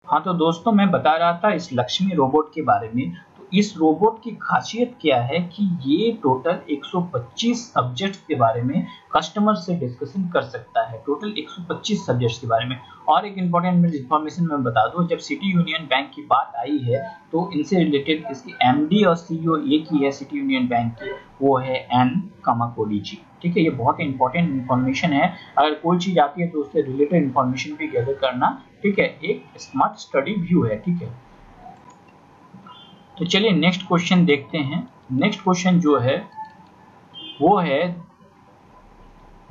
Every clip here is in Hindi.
हाँ तो दोस्तों मैं बता रहा था इस लक्ष्मी रोबोट के बारे में। तो इस रोबोट की खासियत क्या है कि ये टोटल 125 सब्जेक्ट्स के बारे में कस्टमर से डिस्कशन कर सकता है, टोटल 125 सब्जेक्ट्स के बारे में। और एक इम्पोर्टेंट इन्फॉर्मेशन मैं बता दूं, जब सिटी यूनियन बैंक की बात आई है तो इनसे रिलेटेड इसकी एमडी और सीईओ एक ही है सिटी यूनियन बैंक की, वो है एन कामाकोडी जी। ठीक है, ये बहुत इंपॉर्टेंट इन्फॉर्मेशन है। अगर कोई चीज आती है तो उससे रिलेटेड इन्फॉर्मेशन भी गैदर करना, ठीक है, एक स्मार्ट स्टडी व्यू है। ठीक है, तो चलिए नेक्स्ट क्वेश्चन देखते हैं। नेक्स्ट क्वेश्चन जो है वो है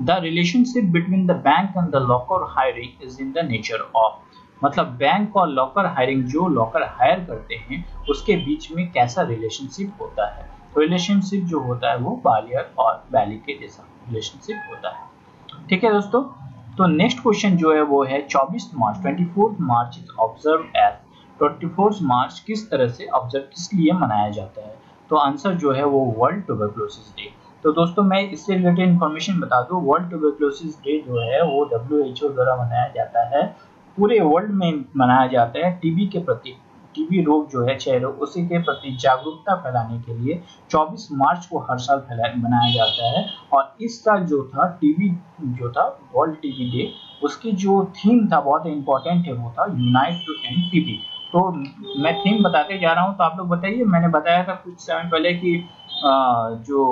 the relationship between the bank and the locker hiring is in the nature of. मतलब बैंक और लॉकर हायरिंग, जो लॉकर हायर करते हैं उसके बीच में कैसा रिलेशनशिप होता है। तो रिलेशनशिप जो होता है वो बालियर और बैली के जैसा रिलेशनशिप होता है। ठीक है दोस्तों, तो नेक्स्ट क्वेश्चन जो है वो है 24 मार्च इज ऑब्जर्व एज। 24 मार्च किस तरह से ऑब्जर्व, किस लिए मनाया जाता है। तो आंसर जो है वो वर्ल्ड ट्यूबरकुलोसिस डे। तो दोस्तों मैं इससे रिलेटेड इन्फॉर्मेशन बता दूं, वर्ल्ड ट्यूबरकुलोसिस डे जो है वो WHO द्वारा मनाया जाता है, पूरे वर्ल्ड में मनाया जाता है टीबी के प्रति, टीबी रोग जो है क्षय रोग, उसी के प्रति जागरूकता फैलाने के लिए 24 मार्च को हर साल मनाया जाता है। और इस साल जो था टीबी, जो था वर्ल्ड टीबी डे, उसकी जो थीम था बहुत इंपॉर्टेंट है, वो था यूनाइट टू एंड टीबी। तो मैं थीम बताते जा रहा हूँ, तो आप लोग बताइए, मैंने बताया था कुछ समय पहले कि जो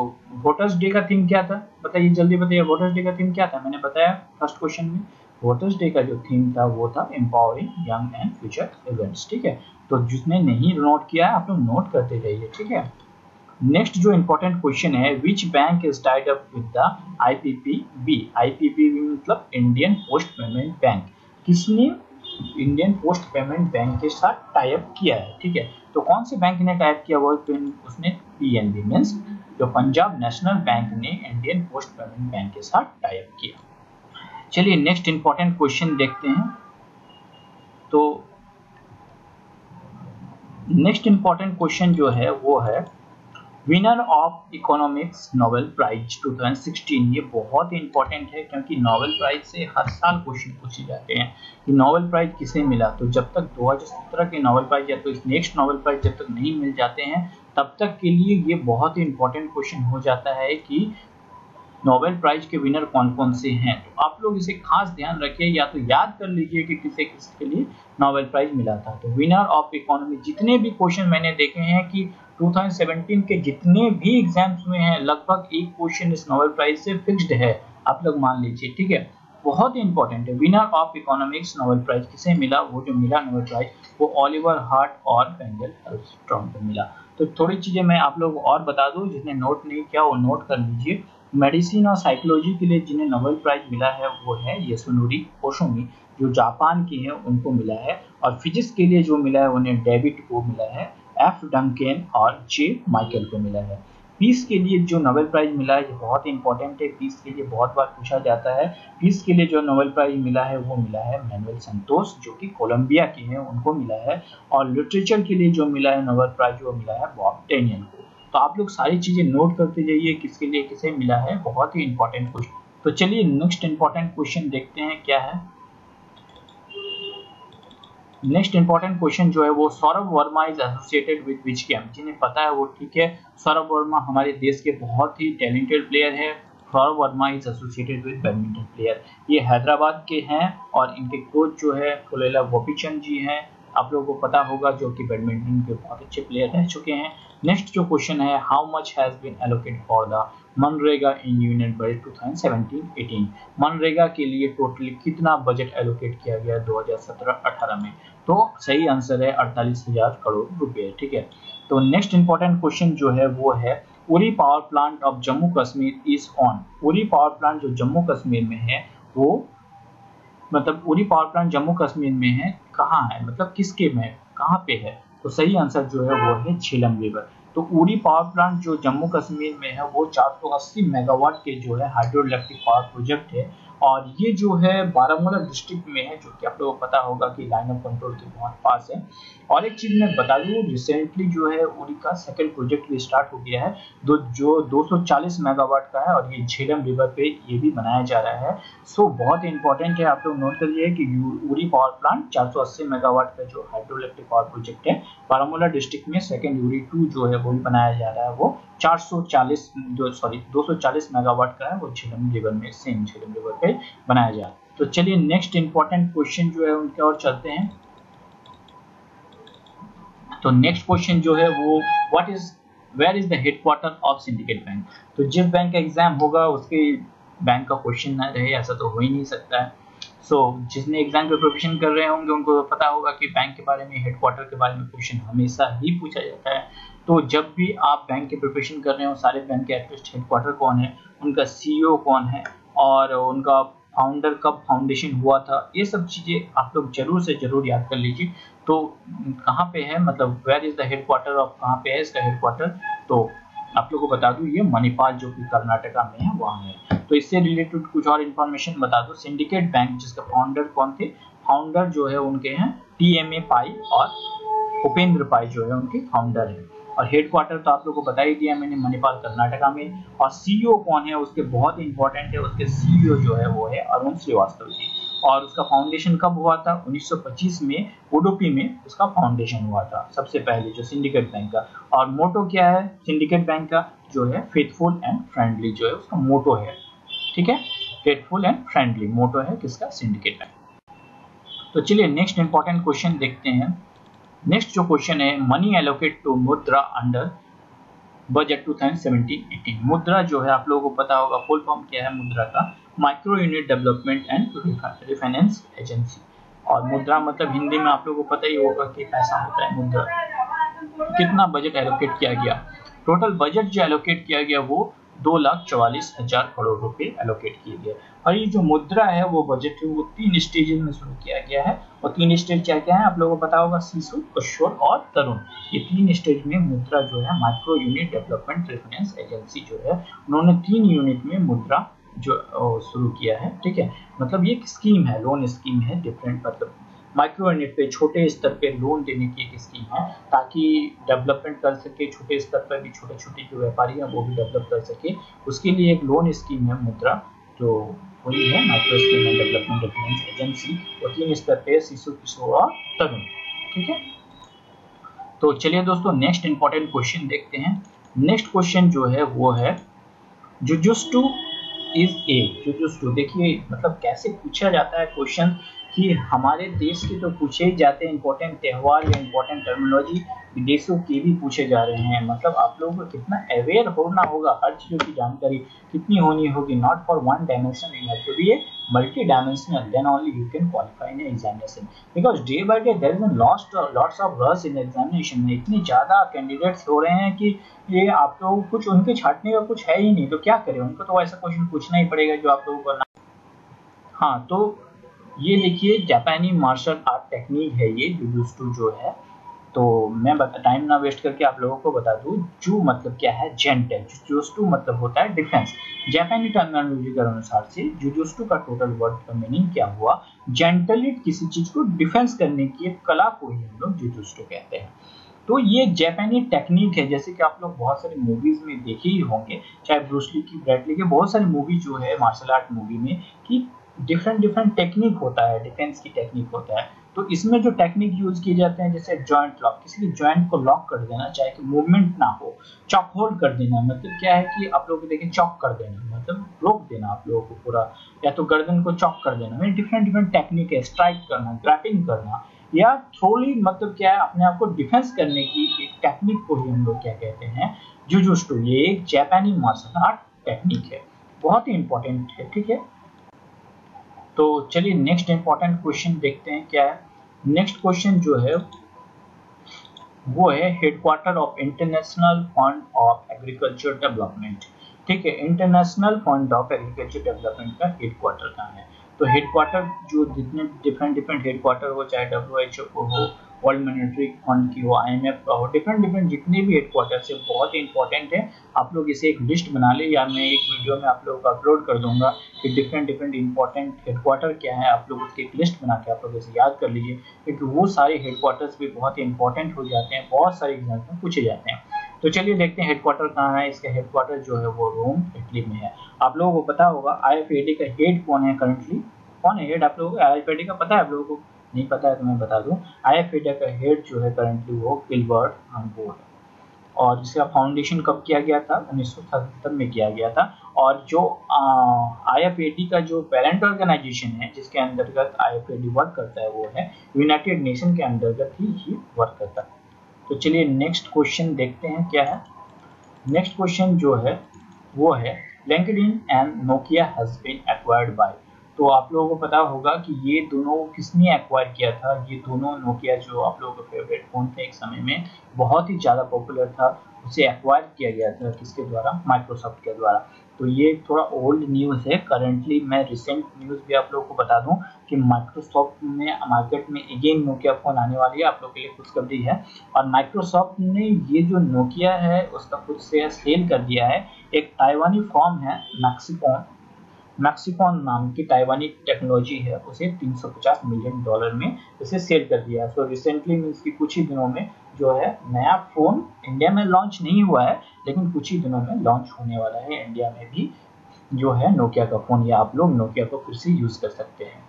वोटर्स डे का थीम क्या था, बताइए जल्दी बताइए, वोटर्स डे का थीम क्या था। मैंने बताया फर्स्ट क्वेश्चन में, वोटर्स डे का जो थीम था वो था empowering young and future events. ठीक है, तो जिसने नहीं नोट किया है आप लोग नोट करते जाइए। ठीक है, नेक्स्ट जो इंपॉर्टेंट क्वेश्चन है, which bank is tied up with the IPPB। IPPB मतलब इंडियन पोस्ट पेमेंट बैंक। किसने इंडियन पोस्ट पेमेंट बैंक के साथ टाई अप किया है। ठीक है, तो कौन से बैंक ने टाई अप किया, वो उसने PNB मींस जो पंजाब नेशनल बैंक ने इंडियन पोस्ट पेमेंट बैंक के साथ टाई अप किया। चलिए नेक्स्ट इंपॉर्टेंट क्वेश्चन देखते हैं। तो नेक्स्ट इंपॉर्टेंट क्वेश्चन जो है वो है winner of economics Nobel prize 2016। ये बहुत ही इंपॉर्टेंट है क्योंकि नोबेल प्राइज से हर साल क्वेश्चन पूछे जाते हैं कि नोबेल प्राइज किसे मिला। तो जब तक 2017 के नोबेल प्राइज या तो इस नेक्स्ट नोबेल प्राइज जब तक नहीं मिल जाते हैं तब तक के लिए ये बहुत ही इंपॉर्टेंट क्वेश्चन हो जाता है कि नोबेल प्राइज के विनर कौन कौन से हैं। तो आप लोग इसे खास ध्यान रखिए, या तो याद कर लीजिए कि किसे किसके लिए नोबेल प्राइज मिला था। तो विनर ऑफ इकोनॉमी, जितने भी क्वेश्चन मैंने देखे हैं कि 2017 के जितने भी एग्जाम्स में हैं, लगभग एक क्वेश्चन इस नोबेल प्राइज से फिक्स्ड है, आप लोग मान लीजिए। ठीक है, बहुत ही इंपॉर्टेंट है। Winner of economics Nobel prize किसे मिला, वो जो मिला नोबेल प्राइज वो ओलिवर हार्ट और वेंडल आर्मस्ट्रांग को मिला। तो थोड़ी चीजें मैं आप लोग और बता दूं, जिसने नोट नहीं किया वो नोट कर लीजिए। मेडिसिन और साइकोलॉजी के लिए जिन्हें नोबेल प्राइज मिला है वो है यासुनोरी ओशोमी, जो जापान की है, उनको मिला है। और फिजिक्स के लिए जो मिला है उन्हें डेविड को मिला है, F डंकेन और J माइकल को मिला है। पीस के लिए जो नोबेल प्राइज मिला है ये बहुत ही इंपॉर्टेंट है, पीस के लिए बहुत बार पूछा जाता है। पीस के लिए जो नोबेल प्राइज मिला है वो मिला है मैनुएल संतोष, जो कि कोलंबिया के हैं, उनको मिला है। और लिटरेचर के लिए जो मिला है नोबेल प्राइज वो मिला है बॉब डैनियल को। तो आप लोग सारी चीजें नोट करते जाइए किसके लिए किसे मिला है, बहुत ही इंपॉर्टेंट क्वेश्चन। तो चलिए नेक्स्ट इंपॉर्टेंट क्वेश्चन देखते हैं क्या है। नेक्स्ट इंपॉर्टेंट क्वेश्चन जो है वो Saurabh Verma is associated with which game. जिन्हें पता है वो ठीक है, सौरभ वर्मा हमारे देश के बहुत ही टैलेंटेड प्लेयर है। Saurabh Verma is associated with badminton player. ये हैदराबाद के हैं और इनके कोच जो है पुलेला गोपीचंद जी हैं, आप लोगों को पता होगा, जो कि बैडमिंटन के बहुत अच्छे प्लेयर रह चुके हैं। नेक्स्ट जो क्वेश्चन है, how much has been allocated for the MNREGA in union budget 2017-18। MNREGA के लिए टोटली कितना बजट एलोकेट किया गया 2017-18 में। तो सही आंसर है 48,000 करोड़ रुपए। ठीक है, तो नेक्स्ट इंपॉर्टेंट क्वेश्चन जो है वो है Uri power plant of Jammu Kashmir is on. Uri power plant जो जम्मू कश्मीर में है वो, मतलब उरी पावर प्लांट जम्मू कश्मीर में है, कहाँ है, मतलब किसके में, कहाँ पे है। तो सही आंसर जो है वो है झेलम रिवर। तो उरी पावर प्लांट जो जम्मू कश्मीर में है वो 480 मेगावाट के जो है हाइड्रो इलेक्ट्रिक पावर प्रोजेक्ट है, और ये जो है बारामूला डिस्ट्रिक्ट में है, जो कि आप लोगों को पता होगा कि लाइन ऑफ कंट्रोल के बहुत पास है। और एक चीज मैं बता दूं, रिसेंटली जो है उरी का सेकंड प्रोजेक्ट भी स्टार्ट हो गया है, जो 240 मेगावाट का है, और ये झेलम रिवर पे ये भी बनाया जा रहा है। सो बहुत इंपॉर्टेंट है, आप लोग नोट करिए कि उरी पावर प्लांट 480 मेगावाट का जो हाइड्रो इलेक्ट्रिक पावर प्रोजेक्ट है बारामूला डिस्ट्रिक्ट में, सेकंड उरी 2 जो है वो भी बनाया जा रहा है, वो 240 मेगावाट का है, वो झेलम रिवर में, सेम झेलम रिवर पे बनाया जा रहा है। तो चलिए नेक्स्ट इंपॉर्टेंट क्वेश्चन जो है उनके और चलते हैं। तो नेक्स्ट क्वेश्चन जो है वो where is the headquarter of Syndicate Bank. तो जिस बैंक का एग्जाम होगा उसके बैंक का क्वेश्चन ना रहे ऐसा तो हो ही नहीं सकता है। जिसने एग्जाम के प्रिपरेशन कर रहे होंगे उनको पता होगा कि बैंक के बारे में, हेडक्वार्टर के बारे में क्वेश्चन हमेशा ही पूछा जाता है। तो जब भी आप बैंक के प्रिपरेशन कर रहे हो, सारे बैंक के एटलीस्ट हेडक्वार्टर कौन है, उनका सीईओ कौन है, और उनका फाउंडर कब फाउंडेशन हुआ था, ये सब चीजें आप लोग जरूर से जरूर याद कर लीजिए। तो कहाँ पे है, मतलब where is the headquarter of, कहाँ पे है इसका हेडक्वार्टर, तो आप लोगों को बता दूं ये मणिपाल जो कि कर्नाटका में है वहाँ है। तो इससे रिलेटेड कुछ और इन्फॉर्मेशन बता दो। सिंडिकेट बैंक जिसका फाउंडर कौन थे, फाउंडर जो है उनके हैं TMA पाई, और उपेंद्र पाई जो है उनके फाउंडर है। और हेडक्वार्टर तो आप लोगों को बता ही दिया मैंने, मणिपाल कर्नाटका में। और सीईओ कौन है उसके, बहुत इंपॉर्टेंट है, उसके सीईओ जो है वो है अरुण श्रीवास्तव जी। और उसका फाउंडेशन कब हुआ था, 1925 में उडुपी में उसका फाउंडेशन हुआ था, सबसे पहले जो सिंडिकेट बैंक का। और मोटो क्या है सिंडिकेट बैंक का, जो है फेथफुल एंड फ्रेंडली, जो है उसका मोटो है। ठीक है, फेथफुल एंड फ्रेंडली मोटो है किसका, सिंडिकेट बैंक। तो चलिए नेक्स्ट इंपॉर्टेंट क्वेश्चन देखते हैं। नेक्स्ट जो क्वेश्चन है, मनी एलोकेट टू मुद्रा अंडर बजट 2017-18। मुद्रा जो है आप लोगों को पता होगा फुल फॉर्म क्या है मुद्रा का, micro unit development and refinance agency. और मुद्रा मतलब हिंदी में आप लोगों को पता ही होगा कि पैसा होता है मुद्रा। कितना बजट एलोकेट किया गया, टोटल बजट जो एलोकेट किया गया वो 2,44,000 करोड़ रुपए एलोकेट किए गए। और ये जो मुद्रा है वो बजट है वो 3 स्टेजेस में शुरू किया गया है। और 3 स्टेज क्या क्या है आप लोगों को पता होगा, शिशु, किशोर और तरुण। ये 3 स्टेज में मुद्रा जो है micro unit development refinance agency जो है, उन्होंने 3 यूनिट में मुद्रा जो शुरू किया है। ठीक है, मतलब ये एक स्कीम है, लोन स्कीम है, डिफरेंट मतलब माइक्रो यूनिट पे, छोटे स्तर पे लोन देने की एक स्कीम है, ताकि डेवलपमेंट कर सके, छोटे स्तर पर भी छोटे छोटे जो व्यापारी हैं वो भी डेवलप कर सके, उसके लिए एक लोन स्कीम है मुद्रा, जो वही है micro scheme and development refinance agency. वो 3 स्तर पे, शिशु, किशोर और तरुण। ठीक है, तो चलिए दोस्तों नेक्स्ट इंपॉर्टेंट क्वेश्चन देखते हैं। नेक्स्ट क्वेश्चन जो है वो है जुजुत्सु इज ए। जुजुत्सु देखिए मतलब कैसे पूछा जाता है क्वेश्चन, कि हमारे देश के तो पूछे ही जाते हैं इंपॉर्टेंट त्योहार या इंपॉर्टेंट टर्मिनोलॉजी, विदेशों के भी पूछे जा रहे हैं। मतलब आप लोगों को कितना अवेयर होना होगा, हर चीज़ों की जानकारी कितनी होनी होगी। Not for one dimension, you have to be a multi dimensional, then only you can qualify in examination. Because day by day there is lots of rush in examination में। इतने ज़्यादा कैंडिडेट्स हो रहे हैं कि ये आप लोग कुछ उनके छाटने का कुछ है ही नहीं, तो क्या करें, उनको तो ऐसा क्वेश्चन पूछना ही पड़ेगा जो आप लोगों को। हाँ, तो ये देखिए जापानी मार्शल आर्ट टेक्निक है ये जुजुत्सु जो है। तो मैं टाइम ना वेस्ट करके आप लोगों को बता दूं, जू मतलब क्या है, जेंटल। जुजुत्सु मतलब होता है डिफेंस। जापानी टर्मिनोलॉजी के अनुसार से जुजुत्सु का टोटल वर्ड का मीनिंग क्या हुआ, जेंटली किसी चीज को डिफेंस करने की एक कला को ही हम लोग जुजुत्सु कहते हैं। तो ये जापानी टेक्निक है, जैसे कि आप लोग बहुत सारी मूवीज में देखे ही होंगे, चाहे ब्रूस ली की, ब्रैट ली के, बहुत सारी मूवी जो है मार्शल आर्ट मूवी में, कि डिफरेंट टेक्निक होता है, डिफेंस की टेक्निक होता है। तो इसमें जो टेक्निक यूज किए जाते हैं, जैसे जॉइंट लॉक, किसी भी जॉइंट को लॉक कर देना, चाहे कि मूवमेंट ना हो, चॉक होल्ड कर देना, मतलब क्या है कि आप लोग देखें चॉक कर देना, मतलब रोक देना आप लोगों को पूरा, या तो गर्दन को चॉक कर देना, डिफरेंट टेक्निक है। स्ट्राइक करना, ग्रैपिंग करना, या थ्रोली, मतलब क्या है अपने आप को डिफेंस करने की एक टेक्निक को ही हम लोग क्या कहते हैं, जुजुत्सु। ये एक जापानी मार्शल आर्ट टेक्निक है, बहुत ही इंपॉर्टेंट है। ठीक है, तो चलिए नेक्स्ट इंपॉर्टेंट क्वेश्चन देखते हैं क्या है। नेक्स्ट क्वेश्चन जो है वो है headquarter of international fund of agriculture development. ठीक है, international fund of agriculture development का हेडक्वार्टर कहाँ है। तो हेडक्वार्टर जो जितने डिफरेंट हेडक्वार्टर हो, चाहे WHO को हो, वर्ल्ड मॉनेटरी फंड की हो, IMF का हो, डिफरेंट जितने भी हेडक्वार्टर्स है बहुत ही इंपॉर्टेंट है। आप लोग इसे एक लिस्ट बना ले, या मैं एक वीडियो में आप लोगों को अपलोड कर दूंगा कि डिफरेंट इंपॉर्टेंट हेडक्वार्टर क्या है। आप लोग उसकी एक लिस्ट बना के आप लोग इसे याद कर लीजिए, क्योंकि वो सारे हेडक्वार्टर्स भी बहुत ही इंपॉर्टेंट हो जाते हैं, बहुत सारे एग्जाम में पूछे जाते हैं। तो चलिए देखते हैं हेडक्वार्टर कहाँ है। इसका हेडक्वार्टर जो है वो रोम, इटली में है। आप लोगों को पता होगा IFAD का हेड कौन है करंटली, कौन है हेड आप लोगों को? IFAD का पता है आप लोगों को? नहीं पता है तो मैं बता दूं, IFAD का हेड जो है करंटली वो गिलबर्ट हंको है। और जिसका फाउंडेशन कब किया गया था? 1977 में किया गया था। और जो IFAD का जो पेरेंट ऑर्गेनाइजेशन है जिसके अंतर्गत IFAD वर्क करता है वो है यूनाइटेड नेशन के अंतर्गत ही वर्क करता है। तो चलिए नेक्स्ट क्वेश्चन देखते हैं क्या है। नेक्स्ट क्वेश्चन जो है वो है LinkedIn and Nokia has been acquired by. तो आप लोगों को पता होगा कि ये दोनों किसने एक्वायर किया था। ये दोनों नोकिया जो आप लोगों का फेवरेट फोन थे एक समय में, बहुत ही ज़्यादा पॉपुलर था, उसे एक्वायर किया गया था किसके द्वारा? माइक्रोसॉफ्ट के द्वारा। तो ये थोड़ा ओल्ड न्यूज़ है करंटली। मैं रिसेंट न्यूज़ भी आप लोगों को बता दूं कि माइक्रोसॉफ्ट में मार्केट में अगेन नोकिया फ़ोन आने वाली है, आप लोग के लिए खुशखबरी है। और माइक्रोसॉफ्ट ने ये जो नोकिया है उसका कुछ शेयर सेल कर दिया है। एक ताइवानी फर्म है मैक्सिकॉन नाम की ताइवानी टेक्नोलॉजी है, उसे $350 मिलियन में इसे सेल कर दिया है। सो रिसेंटली मीन्स की कुछ ही दिनों में जो है नया फोन इंडिया में लॉन्च नहीं हुआ है, लेकिन कुछ ही दिनों में लॉन्च होने वाला है इंडिया में भी जो है नोकिया का फोन, या आप लोग नोकिया को फिर से यूज कर सकते हैं।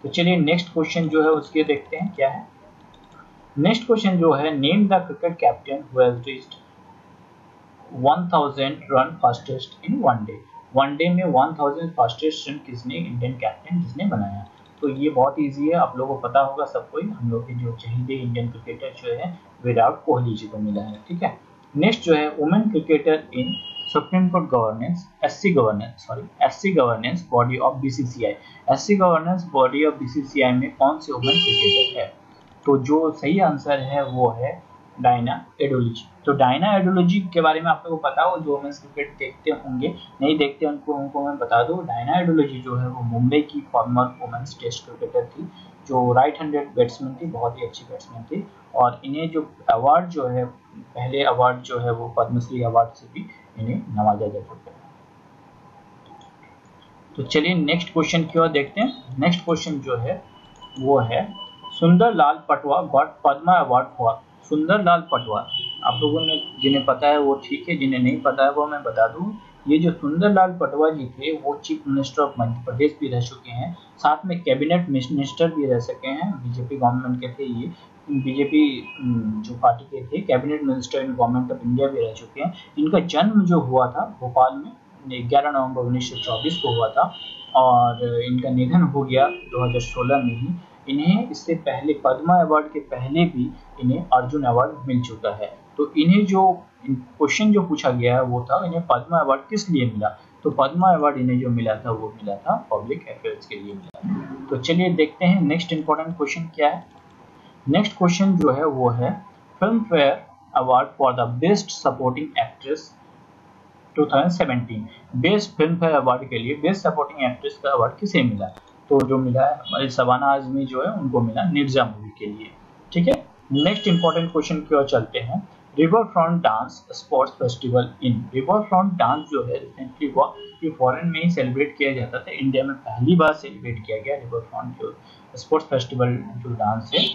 तो चलिए नेक्स्ट क्वेश्चन जो है उसके देखते हैं क्या है। नेक्स्ट क्वेश्चन जो है name the cricket captain who has reached 1000 run fastest in one day. One day में 1000 फास्टेस्ट रन किसने, इंडियन कैप्टन जिसने बनाया? तो ये बहुत इजी है, आप लोगों को पता होगा सब कोई, हम लोग के जो चहेते इंडियन क्रिकेटर जो है विराट कोहली जी को मिला है। ठीक है। नेक्स्ट जो है women cricketer in supreme court governance SC governance body of BCCI। SC governance body of BCCI में कौन से वुमेन क्रिकेटर है? तो जो सही आंसर है वो है डायना एडोलॉजी। तो डायना एडोलॉजी के बारे में आप लोगों को पता हो, जो वुमेन्स क्रिकेट देखते होंगे, नहीं देखते उनको मैं बता दूं, डायना एडोलॉजी जो है वो मुंबई की फॉर्मर वुमेन्स टेस्ट क्रिकेटर थी, जो राइट हैंडेड बैट्समैन थी, बहुत ही अच्छी बैट्समैन थी। और इन्हें जो अवार्ड जो है, पहले अवार्ड जो है वो पद्मश्री अवार्ड से भी इन्हें नवाजा जा चुका है। तो चलिए नेक्स्ट क्वेश्चन की ओर देखते हैं। नेक्स्ट क्वेश्चन जो है वो है Sundarlal Patwa got Padma award for. Sundarlal Patwa, आप लोगों ने जिन्हें पता है वो ठीक है, जिन्हें नहीं पता है वो मैं बता दूं। ये जो सुंदरलाल पटवा जी थे वो chief minister of Madhya Pradesh भी रह चुके हैं, साथ में कैबिनेट मिनिस्टर भी रह सके हैं। बीजेपी गवर्नमेंट के थे ये, बीजेपी जो पार्टी के थे, cabinet minister in government of India भी रह चुके हैं। इनका जन्म जो हुआ था भोपाल में 11 नवंबर 1924 को हुआ था, और इनका निधन हो गया 2016 में ही। इन्हें इससे पहले पद्मा अवार्ड के पहले भी इन्हें अर्जुन अवार्ड मिल चुका है। तो इन्हें जो क्वेश्चन जो पूछा गया है वो था इन्हें पद्मा अवार्ड किस लिए मिला। तो पद्मा अवार्ड इन्हें जो मिला था वो मिला था पब्लिक अफेयर्स के लिए मिला। तो चलिए देखते हैं नेक्स्ट इंपॉर्टेंट क्वेश्चन क्या है। नेक्स्ट क्वेश्चन जो है वो है film fair award for the best supporting actress 2017। Best film fair award के लिए बेस्ट सपोर्टिंग एक्ट्रेस का अवार्ड किसे मिला? तो जो मिला है हमारी शबाना आजमी जो है उनको मिला निर्जा मूवी के लिए। ठीक है। नेक्स्ट इंपॉर्टेंट क्वेश्चन की ओर चलते हैं। River front dance sports festival in. River front dance जो है रिसेंटली हुआ, ये फॉरेन में ही सेलिब्रेट किया जाता था, इंडिया में पहली बार सेलिब्रेट किया गया रिवर फ्रंट जो स्पोर्ट्स फेस्टिवल जो डांस है।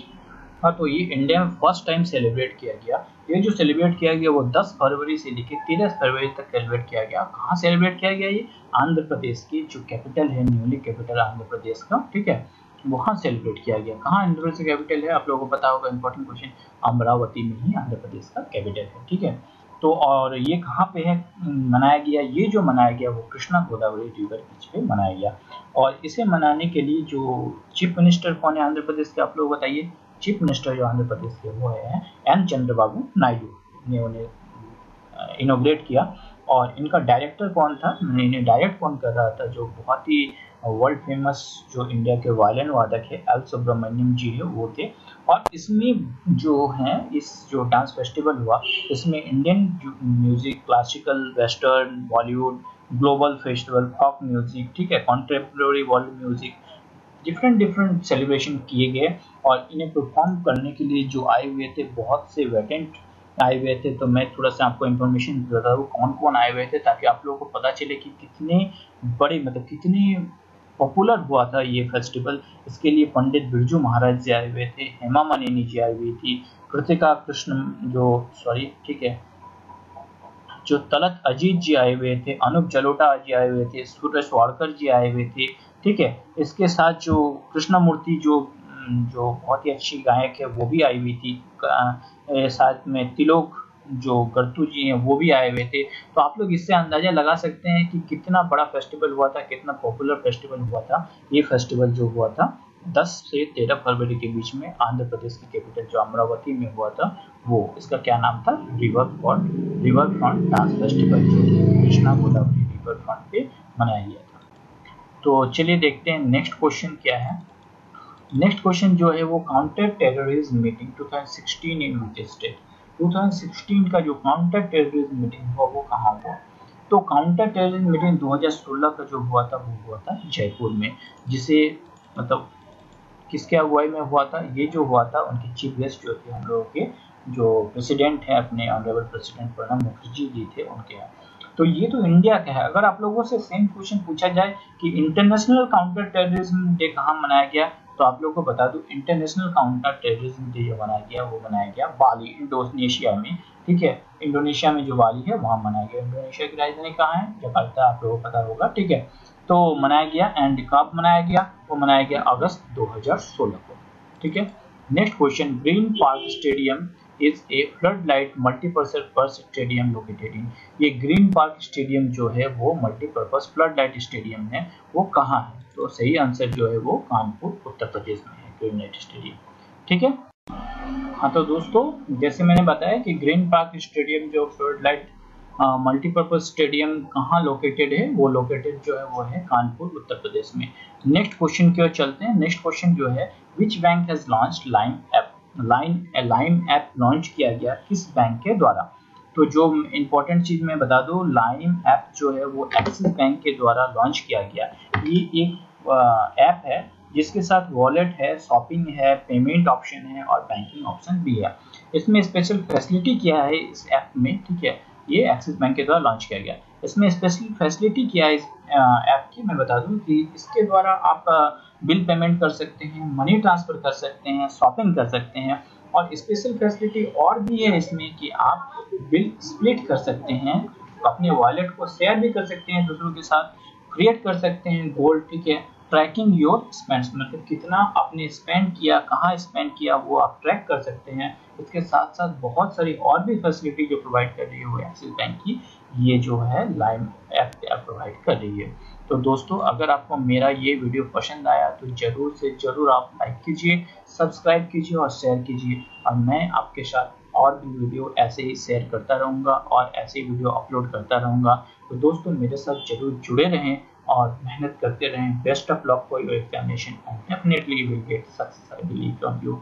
हाँ, तो ये इंडिया में फर्स्ट टाइम सेलिब्रेट किया गया। ये जो सेलिब्रेट किया गया वो 10 फरवरी से लेकर 13 फरवरी तक सेलिब्रेट किया गया। कहाँ सेलिब्रेट किया गया? ये आंध्र प्रदेश की जो कैपिटल है, न्यूली कैपिटल आंध्र प्रदेश का, ठीक है, वहाँ सेलिब्रेट किया गया। कहाँ आंध्र प्रदेश का कैपिटल है? आप लोगों को पता होगा, इंपॉर्टेंट क्वेश्चन, अमरावती में ही आंध्र प्रदेश का कैपिटल है। ठीक है। तो और ये कहाँ पे है मनाया गया? ये जो मनाया गया वो कृष्णा गोदावरी रिवर बीच पे मनाया गया। और इसे मनाने के लिए जो चीफ मिनिस्टर कौन है आंध्र प्रदेश के, आप लोग बताइए। चीफ मिनिस्टर जो आंध्र प्रदेश के वो है एन चंद्रबाबू नायडू ने उन्हें इनोग्रेट किया। और इनका डायरेक्टर कौन था, इन्हें डायरेक्ट कौन कर रहा था? जो बहुत ही वर्ल्ड फेमस जो इंडिया के वायलिन वादक है एल सुब्रमण्यम जी है वो थे। और इसमें जो है इस जो डांस फेस्टिवल हुआ इसमें Indian music, classical, western, Bollywood, global festival, folk music, ठीक है, contemporary world music, different different celebration किए गए और इन्हें परफॉर्म करने के लिए जो आए हुए थे बहुत से वेटेंट आए हुए थे। तो मैं थोड़ा सा आपको इन्फॉर्मेशन बता दूँ कौन कौन आए हुए थे, ताकि आप लोगों को पता चले कि कितने बड़े मतलब कितने पॉपुलर हुआ था ये फेस्टिवल। इसके लिए पंडित बिरजू महाराज जी आए हुए थे, हेमा मालिनी जी आई हुई थी, कृतिका कृष्ण जो तलत अजीत जी आए हुए थे, अनूप जलोटा जी आए हुए थे, सुरेश वाडकर जी आए हुए थे, ठीक है। इसके साथ जो कृष्णमूर्ति जो बहुत ही अच्छी गायक है वो भी आई हुई थी, साथ में तिलोक जो गर्तू जी हैं वो भी आए हुए थे। तो आप लोग इससे अंदाजा लगा सकते हैं कि कितना बड़ा फेस्टिवल हुआ था, कितना पॉपुलर फेस्टिवल हुआ था। ये फेस्टिवल जो हुआ था 10 से 13 फरवरी के बीच में आंध्र प्रदेश की कैपिटल जो अमरावती में हुआ था, वो इसका क्या नाम था, रिवर फ्रंट डांस फेस्टिवल, जो कृष्णा गोदावरी रिवर फ्रंट पे मनाया गया था। तो चलिए देखते हैं नेक्स्ट क्वेश्चन क्या है। नेक्स्ट क्वेश्चन जो है वो counter terrorism meeting 2016 in which state. 2016 का जो काउंटर टेररिज्म मीटिंग हुआ वो कहाँ हुआ? तो काउंटर टेररिज्म मीटिंग 2016 का जो हुआ था वो हुआ था जयपुर में, जिसे मतलब किसके अगुवाई में हुआ था? ये जो हुआ था उनके चीफ गेस्ट जो थे हम लोगों के जो प्रेसिडेंट हैं अपने ऑनरेबल प्रेसिडेंट प्रणब मुखर्जी जी थे उनके यहाँ। तो ये तो इंडिया का है। अगर आप लोगों से सेम क्वेश्चन पूछा जाए कि इंटरनेशनल काउंटर टेररिज्म डे कहाँ मनाया गया, तो आप लोगों को बता दूं इंटरनेशनल काउंटर टेररिज्म डे जो मनाया गया वो मनाया गया बाली, इंडोनेशिया में, ठीक है। इंडोनेशिया में जो बाली है वहाँ मनाया गया। इंडोनेशिया की राजधानी कहाँ है? जकार्ता, आप लोगों को पता होगा, ठीक है। तो मनाया गया, एंड कब मनाया गया? वो मनाया गया अगस्त 2016 को, ठीक है। Next question, green park stadium is a flood light multipurpose stadium located in. ये ग्रीन पार्क स्टेडियम जो है वो मल्टीपर्पज फ्लड लाइट स्टेडियम है, वो कहाँ है? तो सही आंसर जो है वो कानपुर उत्तर प्रदेश में है, ग्रीन लाइट स्टेडियम, ठीक है। हाँ तो दोस्तों जैसे मैंने बताया कि ग्रीन पार्क स्टेडियम जो फ्लड लाइट मल्टीपर्पज स्टेडियम कहाँ लोकेटेड है, वो लोकेटेड जो है वो है कानपुर उत्तर प्रदेश में। नेक्स्ट क्वेश्चन की ओर चलते हैं। नेक्स्ट क्वेश्चन जो है, which bank has launched lime app launch किया गया किस बैंक के द्वारा? तो जो इंपॉर्टेंट चीज मैं बता दूं, लाइम ऐप जो है वो एक्सिस बैंक के द्वारा लॉन्च किया गया। ये एक ऐप है जिसके साथ वॉलेट है, शॉपिंग है, पेमेंट ऑप्शन है और बैंकिंग ऑप्शन भी है। इसमें स्पेशल फैसिलिटी क्या है इस ऐप में, ठीक है, ये एक्सिस बैंक के द्वारा लॉन्च किया गया। इसमें स्पेशल फैसिलिटी क्या है इस ऐप की, मैं बता दूं कि इसके द्वारा आप बिल पेमेंट कर सकते हैं, मनी ट्रांसफर कर सकते हैं, शॉपिंग कर सकते हैं, और स्पेशल फैसिलिटी और भी है इसमें कि आप बिल स्प्लिट कर सकते हैं, अपने वॉलेट को शेयर भी कर सकते हैं दूसरों के साथ, क्रिएट कर सकते हैं गोल्ड, ठीक है। ट्रैकिंग योर स्पेंड्स, मतलब कितना आपने स्पेंड किया, कहाँ स्पेंड किया, वो आप ट्रैक कर सकते हैं। इसके साथ साथ बहुत सारी और भी फैसिलिटी जो प्रोवाइड कर रही है वो एक्सिस बैंक की ये जो है लाइम ऐप प्रोवाइड कर रही है। तो दोस्तों अगर आपको मेरा ये वीडियो पसंद आया तो जरूर से जरूर आप लाइक कीजिए, सब्सक्राइब कीजिए और शेयर कीजिए, और मैं आपके साथ और भी वीडियो ऐसे ही शेयर करता रहूँगा और ऐसे ही वीडियो अपलोड करता रहूँगा। तो दोस्तों मेरे साथ जरूर जुड़े रहें और मेहनत करते रहें। Best of luck for your examination and definitely you will get success, I believe on you.